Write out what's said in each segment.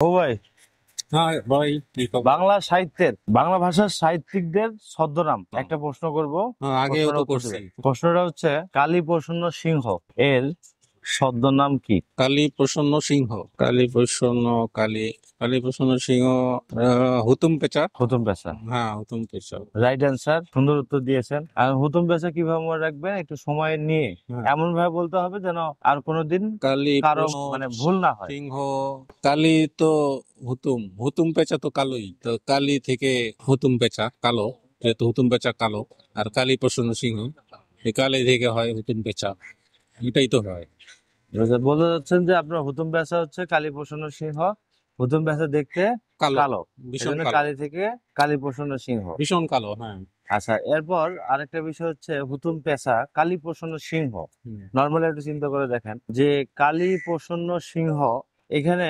ও ভাই, হ্যাঁ ভাই, কি খবর? বাংলা ভাষার সাহিত্যিকদের ছদ্মনাম হ্যাঁ, একটা প্রশ্ন করব। আগেও প্রশ্নটা তো উত্তর করছি। দিবেন। প্রশ্নটা হচ্ছে কালী প্রসন্ন সিংহ এর ছদ্মনাম কি? কালী প্রসন্ন সিংহ। কালী প্রসন্ন কালী কালী প্রসন্ন সিংহ। হুতুম পেঁচা। হুতুম পেশা। হ্যাঁ, হুতুম পেঁচা। রাইট অ্যান্সার, সুন্দর উত্তর দিয়েছেন। আর হুতুম পেশা কিভাবে মনে রাখবেন, একটু সময় নিয়ে হ্যাঁ, এমন ভাবে বলতে হবে যেন আর কোনোদিন কালী কারো প্রসন্ন ভুল না হয়। সিংহ। কালী তো হুতুম, হুতুম পেঁচা তো কালোই, তো কালী থেকে হুতুম পেঁচা কালো, যেহেতু হুতুম পেঁচা কালো। আর কালী প্রসন্ন সিংহ, এই কালী থেকে হয় হুতুম পেঁচা, এটাই তো হয়। বলতে চাচ্ছেন যে আপনার হুতুম পেশা হচ্ছে কালী প্রসন্ন সিংহ, হুতুম পেশা দেখতে কালো, কালো, এই ভীষণ জন্য কালো। কালী থেকে কালী প্রসন্ন সিংহ। ভীষণ কালো, হ্যাঁ। আচ্ছা, এরপর আরেকটা বিষয় হচ্ছে হুতুম পেশা কালী প্রসন্ন সিংহ। হুম। নর্মালি একটু চিন্তা করে দেখেন যে কালী প্রসন্ন সিংহ, এখানে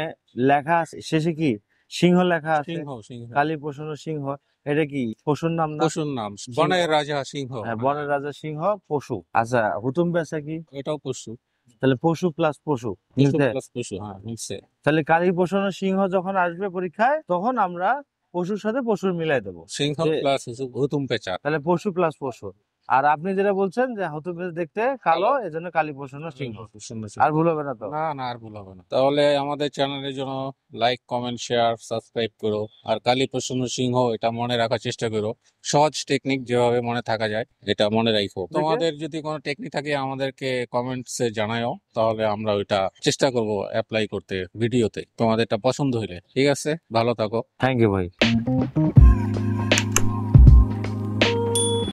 লেখা আছে শেষে কি সিংহ লেখা আছে। সিংহ, সিংহ। কালী প্রসন্ন সিংহ, এটা কি পশুর নাম না? পশুর নাম, সিংহ, বনের রাজা সিংহ। হ্যাঁ, হ্যাঁ, বনের রাজা সিংহ পশু। আচ্ছা, হুতুম পেশা কি? এটাও পশু। তাহলে পশু প্লাস পশু পশু মিলছে। প্লাস পশু, হ্যাঁ, মিলছে। তাহলে কালী প্রসন্ন সিংহ যখন আসবে পরীক্ষায়, তখন আমরা পশুর সাথে পশুর মিলাই দেবো সিংহ যে প্লাস হুতুম পেঁচা। তাহলে পশু প্লাস পশু। আর আপনি যেটা বলছেন যে হয়তো বেশ দেখতে কালো, কালো। এজন্য কালী প্রসন্ন সিংহ। সুন্দর আর সিংহ। ভুল হবে না তো? না না, আর ভুল হবে না। তাহলে আমাদের চ্যানেলের জন্য লাইক, কমেন্ট, শেয়ার, সাবস্ক্রাইব করো। আর কালী প্রসন্ন সিংহ এটা মনে রাখার চেষ্টা করো। সহজ টেকনিক, যেভাবে মনে থাকা যায়, এটা মনে রাখো। দেখে তোমাদের যদি কোনো টেকনিক থাকে আমাদেরকে কমেন্টসে জানাও, তাহলে আমরা ওইটা চেষ্টা করব অ্যাপ্লাই করতে ভিডিওতে, তোমাদের এটা পছন্দ হইলে। ঠিক আছে, ভালো থাকো। থ্যাংক ইউ ভাই।